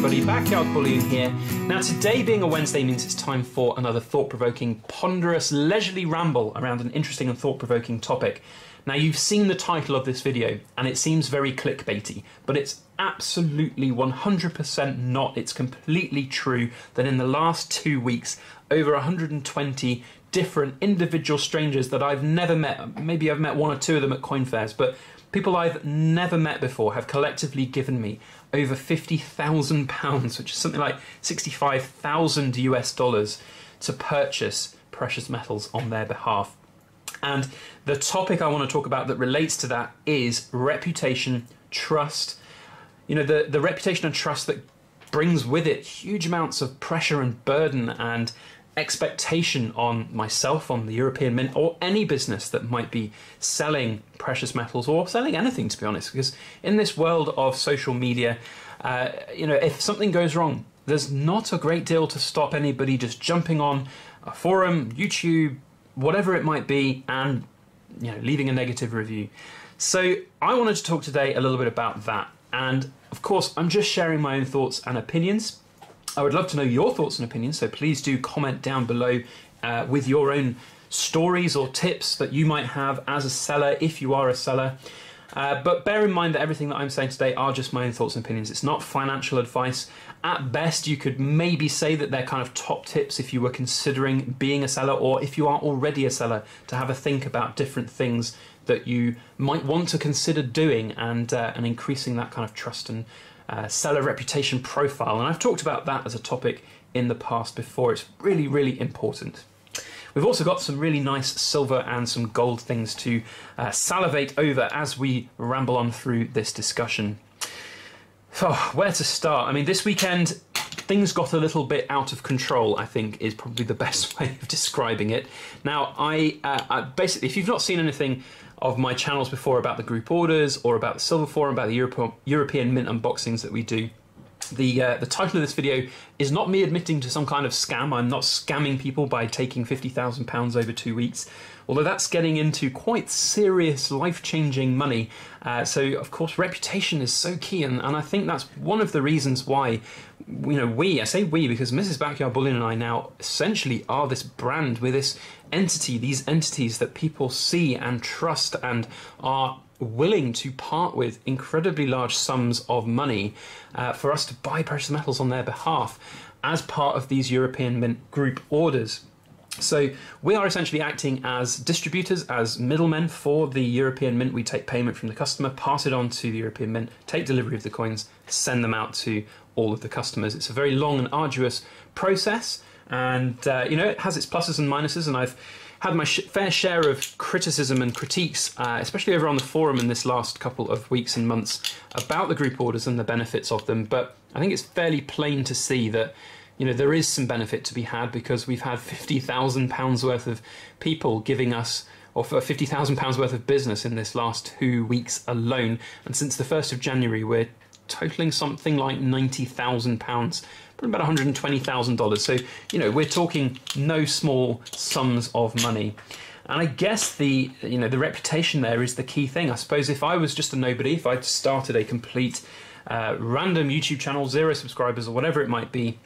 everybody, Backyard Bullion here. Now today being a Wednesday means it's time for another thought-provoking, ponderous, leisurely ramble around an interesting and thought-provoking topic. Now you've seen the title of this video and it seems very clickbaity, but it's absolutely 100% not. It's completely true that in the last 2 weeks, over 120 different individual strangers that I've never met, maybe I've met one or two of them at coin fairs, but people I've never met before have collectively given me over £50,000, which is something like 65,000 US dollars, to purchase precious metals on their behalf. And the topic I want to talk about that relates to that is reputation, trust. You know, the reputation and trust that brings with it huge amounts of pressure and burden and expectation on myself, on the European Mint, or any business that might be selling precious metals or selling anything, to be honest, because in this world of social media, you know, if something goes wrong, there's not a great deal to stop anybody just jumping on a forum, YouTube, whatever it might be, and, you know, leaving a negative review. So I wanted to talk today a little bit about that. And of course, I'm just sharing my own thoughts and opinions. I would love to know your thoughts and opinions, so please do comment down below with your own stories or tips that you might have as a seller, if you are a seller. But bear in mind that everything that I'm saying today are just my own thoughts and opinions. It's not financial advice. At best, you could maybe say that they're kind of top tips if you were considering being a seller, or if you are already a seller, to have a think about different things that you might want to consider doing and increasing that kind of trust and seller reputation profile. And I've talked about that as a topic in the past before. It's really, really important. We've also got some really nice silver and some gold things to salivate over as we ramble on through this discussion. Oh, where to start? I mean, this weekend things got a little bit out of control, I think, is probably the best way of describing it. Now, I basically, if you've not seen anything of my channels before about the group orders or about the Silver Forum, about the European Mint unboxings that we do, the title of this video is not me admitting to some kind of scam. I'm not scamming people by taking £50,000 over 2 weeks, although that's getting into quite serious, life-changing money. So, of course, reputation is so key, and I think that's one of the reasons why, you know, I say we because Mrs. Backyard Bullion and I now essentially are this brand. We're this entity, these entities that people see and trust and are willing to part with incredibly large sums of money for us to buy precious metals on their behalf as part of these European Mint group orders. So we are essentially acting as distributors, as middlemen for the European Mint. We take payment from the customer, pass it on to the European Mint, take delivery of the coins, send them out to all of the customers. It's a very long and arduous process, and you know, it has its pluses and minuses, and I've had my fair share of criticism and critiques, especially over on the forum in this last couple of weeks and months, about the group orders and the benefits of them. But I think it's fairly plain to see that, you know, there is some benefit to be had, because we've had £50,000 worth of people giving us, or for £50,000 worth of business in this last 2 weeks alone. And since the 1st of January, we're totaling something like £90,000, probably about $120,000. So, you know, we're talking no small sums of money. And I guess the reputation there is the key thing. I suppose if I was just a nobody, if I'd started a complete random YouTube channel, 0 subscribers or whatever it might be,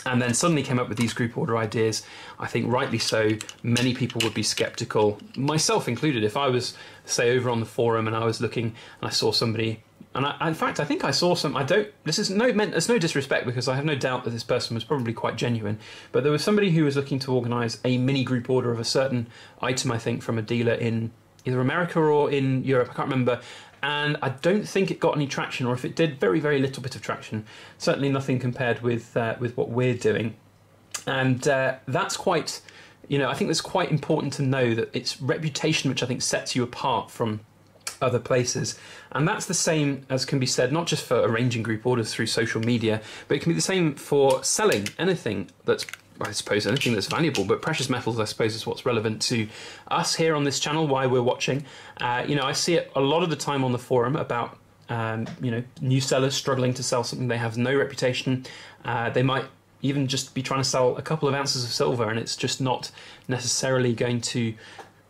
and then suddenly came up with these group order ideas, I think rightly so, many people would be skeptical, myself included. If I was, say, over on the forum and I was looking and I saw somebody, and in fact, I think I saw some, there's no disrespect, because I have no doubt that this person was probably quite genuine, but there was somebody who was looking to organise a mini group order of a certain item, I think, from a dealer in either America or in Europe, I can't remember, and I don't think it got any traction, or if it did, very, very little bit of traction. Certainly nothing compared with what we're doing. And that's quite, you know, I think it's quite important to know that it's reputation which I think sets you apart from other places. And that's the same as can be said not just for arranging group orders through social media, but it can be the same for selling anything that's, I suppose, anything that's valuable, but precious metals, I suppose, is what's relevant to us here on this channel, why we're watching. You know, I see it a lot of the time on the forum about, you know, new sellers struggling to sell something. They have no reputation. They might even just be trying to sell a couple of ounces of silver, and it's just not necessarily going to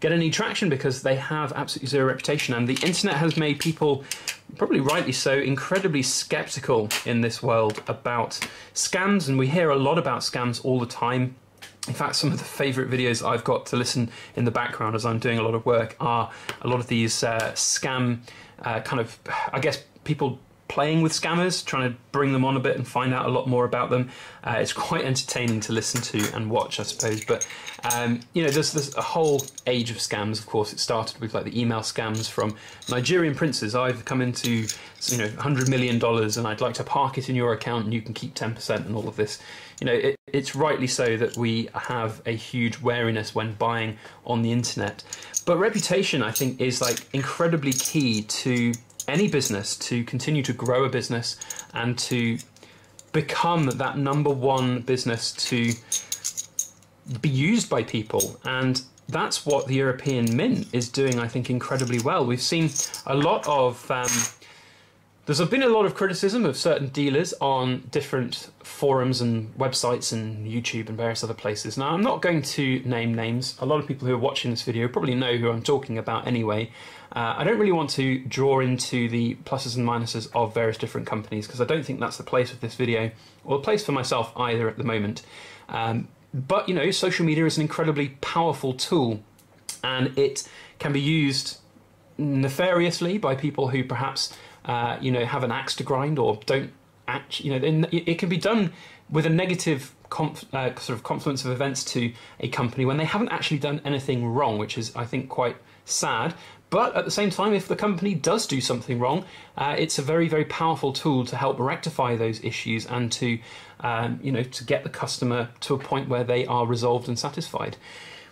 get any traction because they have absolutely zero reputation. And the internet has made people probably rightly so, incredibly skeptical in this world about scams, and we hear a lot about scams all the time. In fact, some of the favourite videos I've got to listen in the background as I'm doing a lot of work are a lot of these scam kind of, I guess, people playing with scammers, trying to bring them on a bit and find out a lot more about them. It's quite entertaining to listen to and watch, I suppose. But you know, there's a whole age of scams. Of course, it started with like the email scams from Nigerian princes. I've come into, you know, $100 million, and I'd like to park it in your account, and you can keep 10%, and all of this. You know, it's rightly so that we have a huge wariness when buying on the internet. But reputation, I think, is like incredibly key to any business to continue to grow a business and to become that #1 business to be used by people. And that's what the European Mint is doing, I think, incredibly well. We've seen a lot of there's been a lot of criticism of certain dealers on different forums and websites and YouTube and various other places. Now, I'm not going to name names. A lot of people who are watching this video probably know who I'm talking about anyway. I don't really want to draw into the pluses and minuses of various different companies, because I don't think that's the place of this video, or the place for myself either at the moment. But, you know, social media is an incredibly powerful tool, and it can be used nefariously by people who perhaps you know, have an axe to grind, or don't act. You know, it can be done with a negative sort of confluence of events to a company when they haven't actually done anything wrong, which is, I think, quite sad. But at the same time, if the company does do something wrong, it's a very, very powerful tool to help rectify those issues and to, you know, to get the customer to a point where they are resolved and satisfied.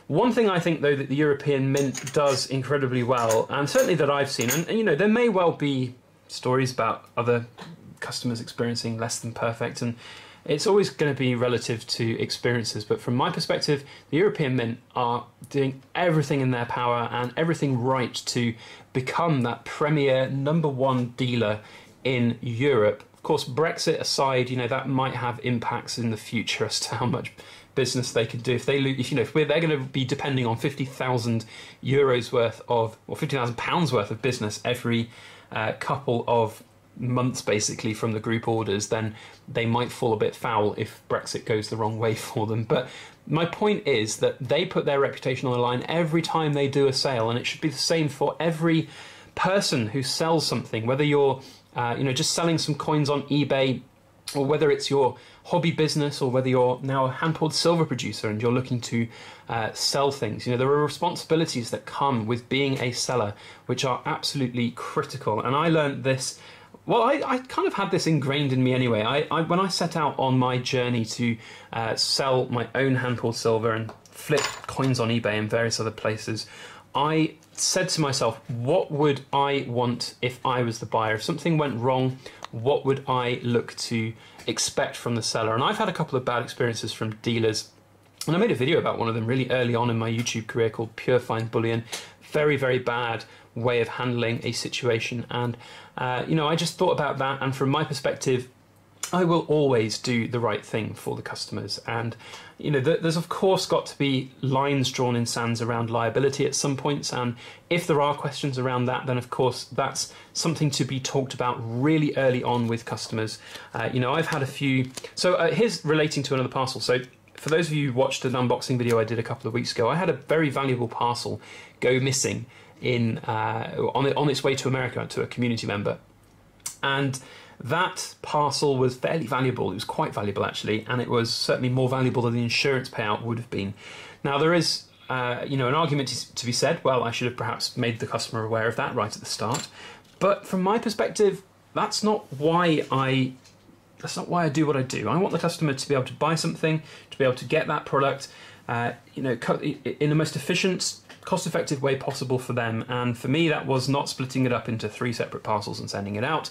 One thing I think, though, that the European Mint does incredibly well, and certainly that I've seen, and you know, there may well be stories about other customers experiencing less than perfect, and it's always going to be relative to experiences, but from my perspective, the European Mint are doing everything in their power and everything right to become that premier #1 dealer in Europe. Of course, Brexit aside, you know, that might have impacts in the future as to how much business they could do. If they lose, you know, if they're going to be depending on 50,000 euros worth of, or 50,000 pounds worth of business every couple of months basically from the group orders, then they might fall a bit foul if Brexit goes the wrong way for them. But my point is that they put their reputation on the line every time they do a sale, and it should be the same for every person who sells something, whether you're you know, just selling some coins on eBay, or whether it's your hobby business, or whether you're now a hand-pulled silver producer and you're looking to sell things. You know, there are responsibilities that come with being a seller which are absolutely critical. And I learned this, well, I kind of had this ingrained in me anyway. When I set out on my journey to sell my own hand-pulled silver and flip coins on eBay and various other places, I said to myself, what would I want if I was the buyer? If something went wrong, what would I look to expect from the seller? And I've had a couple of bad experiences from dealers, and I made a video about one of them really early on in my YouTube career called Pure Fine Bullion. Very, very bad way of handling a situation. And, you know, I just thought about that, and from my perspective, I will always do the right thing for the customers. And, you know, there's of course got to be lines drawn in sands around liability at some points, and if there are questions around that, then of course that's something to be talked about really early on with customers. You know, I've had a few, so here's relating to another parcel. So for those of you who watched an unboxing video I did a couple of weeks ago, I had a very valuable parcel go missing in on its way to America to a community member, and that parcel was fairly valuable. It was quite valuable actually, and it was certainly more valuable than the insurance payout would have been. Now there is you know, an argument to be said, well, I should have perhaps made the customer aware of that right at the start. But from my perspective, that's not why I do what I do. I want the customer to be able to buy something, to be able to get that product, you know, in the most efficient, cost-effective way possible for them. And for me, that was not splitting it up into 3 separate parcels and sending it out.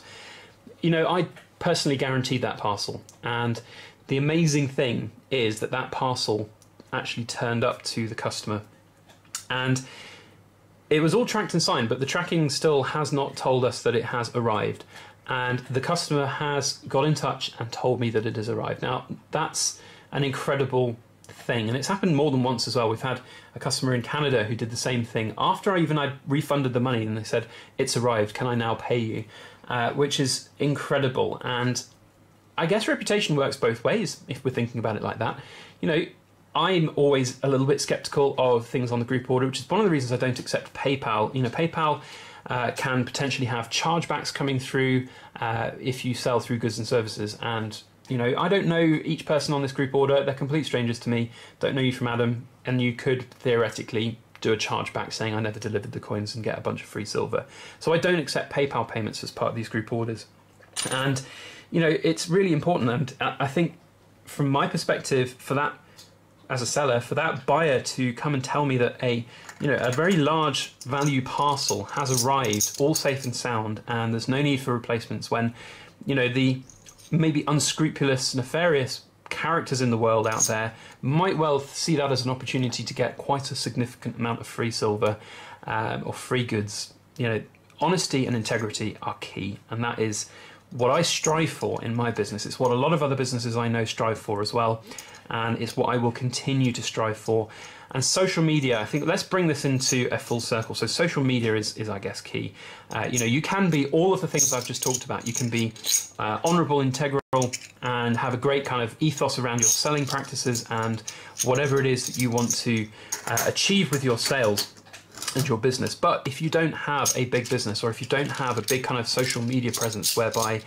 You know, I personally guaranteed that parcel, and the amazing thing is that that parcel actually turned up to the customer, and it was all tracked and signed, but the tracking still has not told us that it has arrived, and the customer has got in touch and told me that it has arrived. Now, that's an incredible thing, and it's happened more than once as well. We've had a customer in Canada who did the same thing after I'd refunded the money, and they said, it's arrived, can I now pay you? which is incredible. And I guess reputation works both ways if we're thinking about it like that. You know, I'm always a little bit skeptical of things on the group order, which is one of the reasons I don't accept PayPal. You know, PayPal can potentially have chargebacks coming through if you sell through goods and services. And, you know, I don't know each person on this group order. They're complete strangers to me. Don't know you from Adam. And you could theoretically do a chargeback saying I never delivered the coins and get a bunch of free silver. So I don't accept PayPal payments as part of these group orders. And, you know, it's really important. And I think from my perspective, for that, as a seller, for that buyer to come and tell me that a very large value parcel has arrived, all safe and sound, and there's no need for replacements, when, you know, the maybe unscrupulous, nefarious characters in the world out there might well see that as an opportunity to get quite a significant amount of free silver or free goods. You know, honesty and integrity are key, and that is what I strive for in my business. It's what a lot of other businesses I know strive for as well, and it's what I will continue to strive for. And social media, I think, let's bring this into a full circle. So social media is I guess, key. You know, you can be all of the things I've just talked about. You can be honourable, integral, and have a great kind of ethos around your selling practices and whatever it is that you want to achieve with your sales and your business. But if you don't have a big business, or if you don't have a big kind of social media presence whereby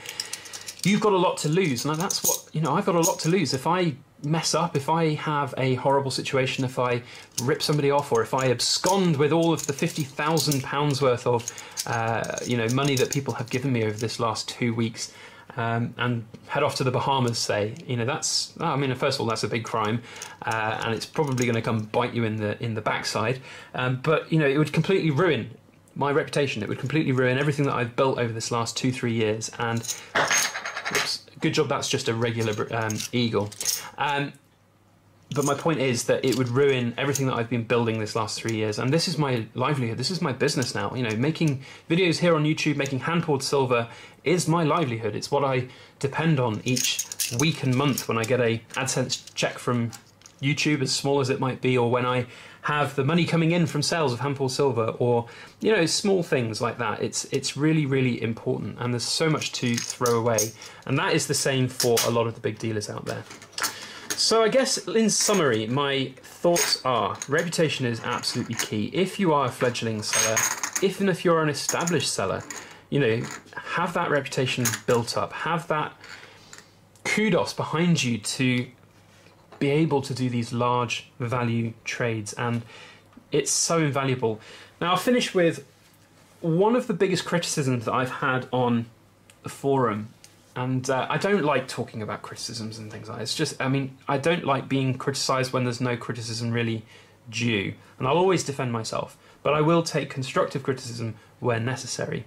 you've got a lot to lose, and that's what, you know, I've got a lot to lose. If I mess up, if I have a horrible situation, if I rip somebody off, or if I abscond with all of the £50,000 worth of you know, money that people have given me over this last 2 weeks, and head off to the Bahamas, say, you know, that's, I mean, first of all, that's a big crime, and it's probably going to come bite you in the backside. But, you know, it would completely ruin my reputation. It would completely ruin everything that I've built over this last 2-3 years. And oops, good job, that's just a regular eagle. But my point is that it would ruin everything that I've been building this last 3 years. And this is my livelihood. This is my business now. You know, making videos here on YouTube, making hand-poured silver is my livelihood. It's what I depend on each week and month when I get a AdSense check from YouTube, as small as it might be, or when I have the money coming in from sales of hand-poured silver, or, you know, small things like that. It's really, really important, and there's so much to throw away. And that is the same for a lot of the big dealers out there. So I guess in summary, my thoughts are reputation is absolutely key. If you are a fledgling seller, even if you're an established seller, you know, have that reputation built up, have that kudos behind you to be able to do these large value trades, and it's so invaluable. Now I'll finish with one of the biggest criticisms that I've had on the forum. And I don't like talking about criticisms and things like that. It's just, I mean, I don't like being criticised when there's no criticism really due. And I'll always defend myself. But I will take constructive criticism where necessary.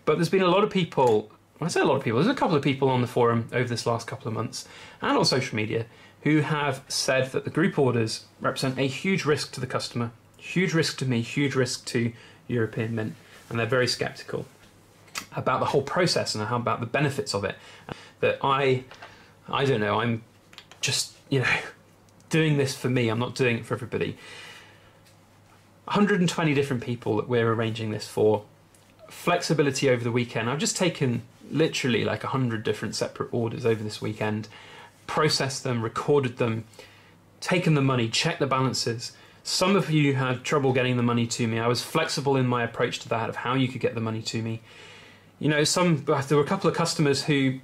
But there's been a lot of people, when I say a lot of people, there's a couple of people on the forum over this last couple of months, and on social media, who have said that the group orders represent a huge risk to the customer, huge risk to me, huge risk to European Mint. And they're very sceptical about the whole process and how about the benefits of it. That I don't know, I'm just, you know, doing this for me, I'm not doing it for everybody. 120 different people that we're arranging this for, flexibility over the weekend. I've just taken literally like 100 different separate orders over this weekend, processed them, recorded them, taken the money, checked the balances. Some of you had trouble getting the money to me. I was flexible in my approach to that, of how you could get the money to me. You know, there were a couple of customers who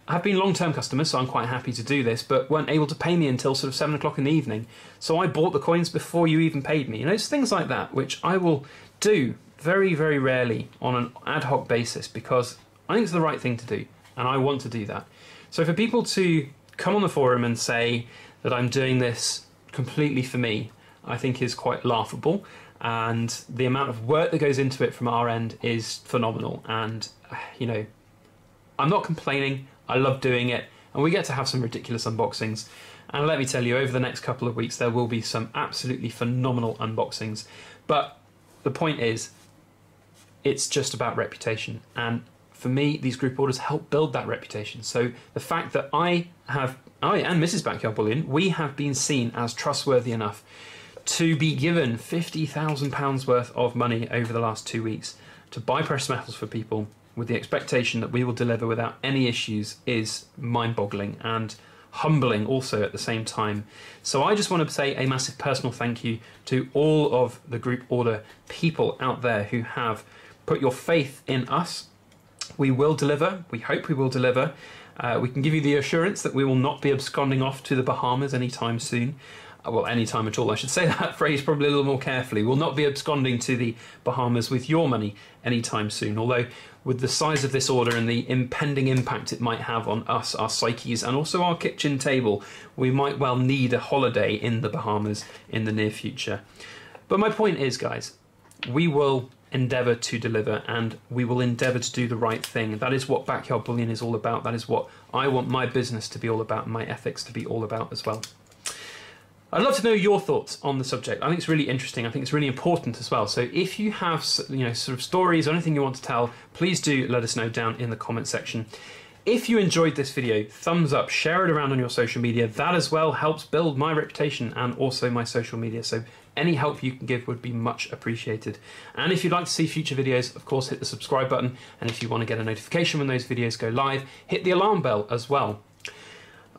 have been long-term customers, so I'm quite happy to do this, but weren't able to pay me until sort of 7 o'clock in the evening. So I bought the coins before you even paid me. You know, it's things like that, which I will do very, very rarely on an ad hoc basis, because I think it's the right thing to do, and I want to do that. So for people to come on the forum and say that I'm doing this completely for me, I think is quite laughable. And the amount of work that goes into it from our end is phenomenal. And, you know, I'm not complaining. I love doing it. And we get to have some ridiculous unboxings. And let me tell you, over the next couple of weeks, there will be some absolutely phenomenal unboxings. But the point is, it's just about reputation. And for me, these group orders help build that reputation. So the fact that I and Mrs. Backyard Bullion, we have been seen as trustworthy enough to be given £50,000 worth of money over the last 2 weeks to buy precious metals for people with the expectation that we will deliver without any issues is mind-boggling and humbling also at the same time. So I just want to say a massive personal thank you to all of the group order people out there who have put your faith in us. We will deliver. We hope we will deliver. We can give you the assurance that we will not be absconding off to the Bahamas anytime soon. Well, anytime at all. I should say that phrase probably a little more carefully. We'll not be absconding to the Bahamas with your money anytime soon, although with the size of this order and the impending impact it might have on us, our psyches, and also our kitchen table, we might well need a holiday in the Bahamas in the near future. But my point is, guys, we will endeavour to deliver, and we will endeavour to do the right thing. That is what Backyard Bullion is all about. That is what I want my business to be all about, and my ethics to be all about as well. I'd love to know your thoughts on the subject. I think it's really interesting. I think it's really important as well. So if you have, sort of stories or anything you want to tell, please do let us know down in the comment section. If you enjoyed this video, thumbs up, share it around on your social media. That as well helps build my reputation and also my social media. So any help you can give would be much appreciated. And if you'd like to see future videos, of course, hit the subscribe button. And if you want to get a notification when those videos go live, hit the alarm bell as well.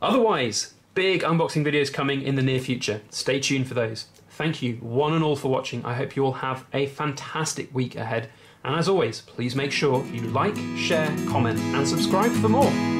Otherwise, big unboxing videos coming in the near future. Stay tuned for those. Thank you one and all for watching. I hope you all have a fantastic week ahead. And as always, please make sure you like, share, comment, and subscribe for more.